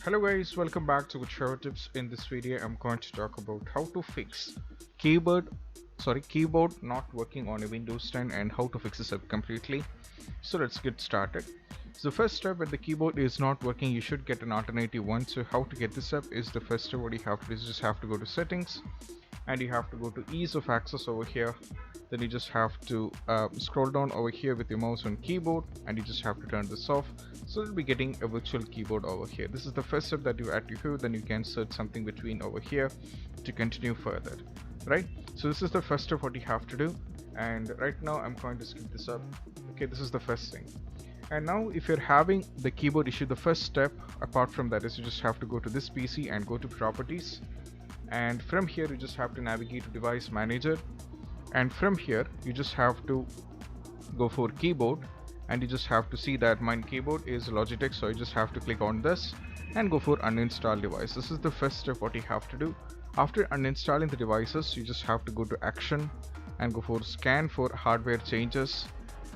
Hello guys, welcome back to Shower Tips. In this video I'm going to talk about how to fix keyboard not working on a Windows 10 and how to fix this up completely. So let's get started. So the first step, when the keyboard is not working, you should get an alternative one. So how to get this up is the first step. What you have to do is just have to go to settings and you have to go to ease of access over here. Then you just have to scroll down over here with your mouse on keyboard and you just have to turn this off. So you'll be getting a virtual keyboard over here. This is the first step that you add to here. Then you can search something between over here to continue further, right? So this is the first step what you have to do, and right now I'm going to skip this up. Okay, this is the first thing. And now if you're having the keyboard issue, the first step apart from that is you just have to go to this PC and go to properties, and from here you just have to navigate to device manager, and from here you just have to go for keyboard, and you just have to see that my keyboard is Logitech, so you just have to click on this and go for uninstall device. This is the first step what you have to do. After uninstalling the devices, you just have to go to action and go for scan for hardware changes,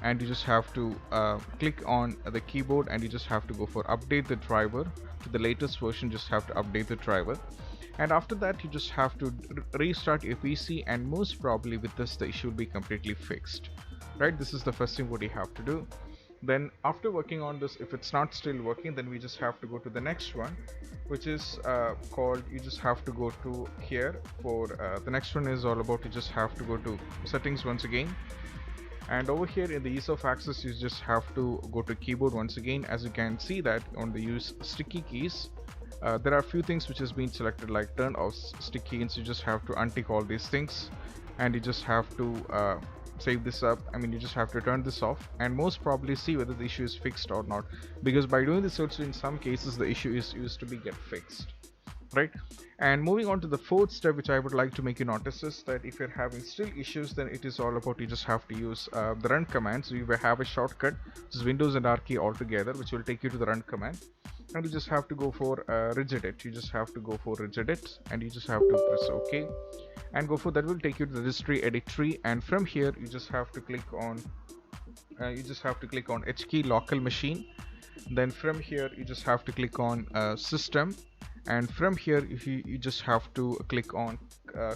and you just have to click on the keyboard and you just have to go for update the driver to the latest version. Just have to update the driver, and after that you just have to restart your PC, and most probably with this the issue will be completely fixed, right? This is the first thing what you have to do. Then after working on this, if it's not still working, then we just have to go to the next one, which is called, you just have to go to here for the next one is all about, you just have to go to settings once again, and over here in the ease of access you just have to go to keyboard once again. As you can see that on the use sticky keys, there are a few things which has been selected, like turn off sticky keys. You just have to untick all these things and you just have to save this up. You just have to turn this off and most probably see whether the issue is fixed or not, because by doing this also in some cases the issue is used to be get fixed, right? And moving on to the fourth step, which I would like to make you notice, is that if you're having still issues, then it is all about, you just have to use the run command. So you will have a shortcut, which is Windows and R key all together, which will take you to the run command, and you just have to go for rigidit. You just have to go for rigidit and you just have to press OK and go for that. Will take you to the registry edit tree, and from here you just have to click on H key local machine. Then from here you just have to click on system, and from here if you just have to click on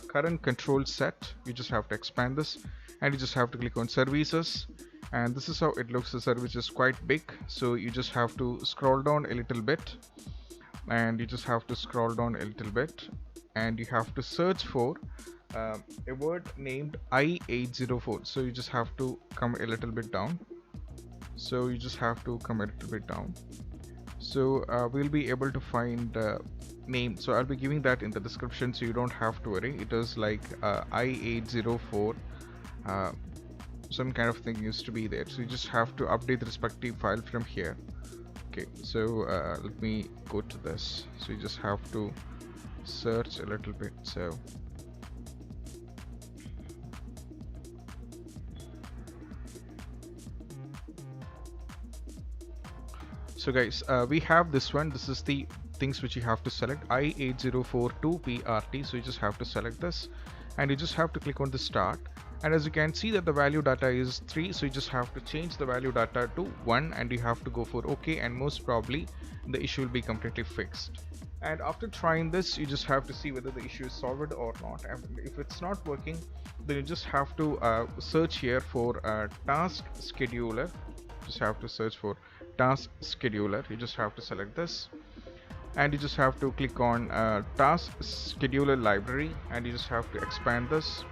current control set. You just have to expand this and you just have to click on services, and this is how it looks. The service is quite big, so you just have to scroll down a little bit, and you just have to scroll down a little bit and you have to search for a word named I804. So you just have to come a little bit down. So we'll be able to find name. So I'll be giving that in the description, so you don't have to worry. It is like I804 some kind of thing used to be there, so you just have to update the respective file from here. Okay, so let me go to this. So you just have to search a little bit. So guys, we have this one. This is the things which you have to select, I8042PRT. So you just have to select this and you just have to click on the start, and as you can see that the value data is 3, so you just have to change the value data to 1 and you have to go for OK, and most probably the issue will be completely fixed. And after trying this, you just have to see whether the issue is solved or not. And if it's not working, then you just have to search here for task scheduler. Just have to search for task scheduler. You just have to select this and you just have to click on task scheduler library, and you just have to expand this,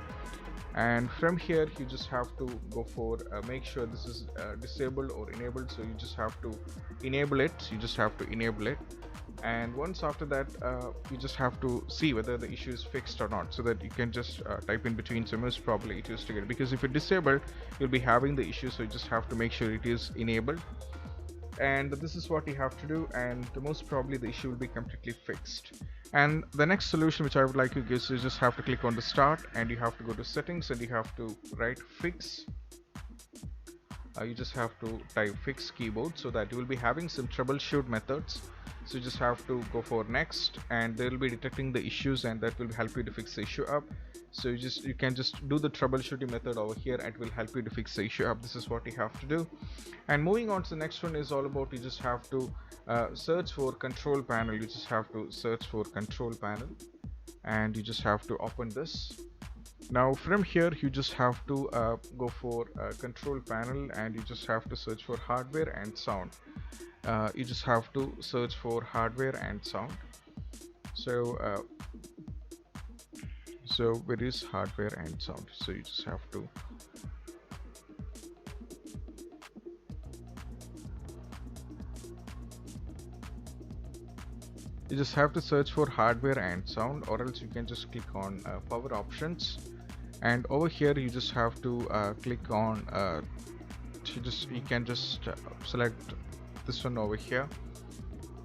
and from here you just have to go for make sure this is disabled or enabled. So you just have to enable it. And once after that you just have to see whether the issue is fixed or not, so that you can just type in between. So most probably it is to get, because if it's disabled you'll be having the issue, so you just have to make sure it is enabled, and this is what you have to do, and most probably the issue will be completely fixed. And the next solution which I would like to give is, you just have to click on the start and you have to go to settings and you have to write fix. You just have to type fix keyboard, so that you will be having some troubleshoot methods. So you just have to go for next, and they will be detecting the issues, and that will help you to fix the issue up. So you can just do the troubleshooting method over here, and it will help you to fix the issue up. This is what you have to do. And moving on to the next one is all about, you just have to search for control panel. You just have to search for control panel, and you just have to open this. Now from here you just have to go for control panel, and you just have to search for hardware and sound. You just have to search for hardware and sound. So where is hardware and sound? So you just have to search for hardware and sound, or else you can just click on power options, and over here you just have to click on you can just select this one over here.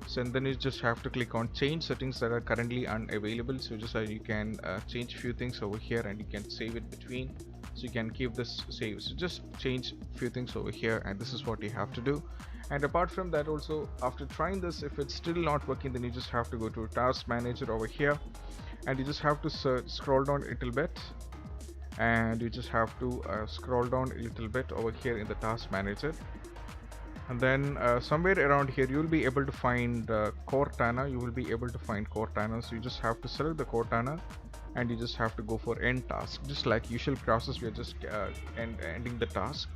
So and then you just have to click on change settings that are currently unavailable. So just you can change a few things over here, and you can save it between, so you can keep this save. So just change a few things over here, and this is what you have to do. And apart from that also, after trying this, if it's still not working, then you just have to go to task manager over here, and you just have to scroll down a little bit, and you just have to scroll down a little bit over here in the task manager, and then somewhere around here you will be able to find Cortana. You will be able to find Cortana. So you just have to select the Cortana, and you just have to go for end task. Just like usual process, we are just ending the task,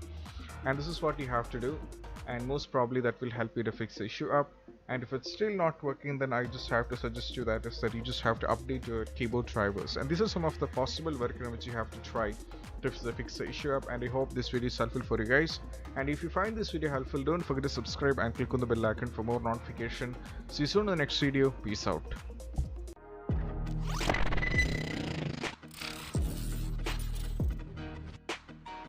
and this is what you have to do, and most probably that will help you to fix the issue up. And if it's still not working, then I just have to suggest you that you just have to update your keyboard drivers. And these are some of the possible workarounds which you have to try to fix the issue up. And I hope this video is helpful for you guys. And if you find this video helpful, don't forget to subscribe and click on the bell icon for more notification. See you soon in the next video. Peace out.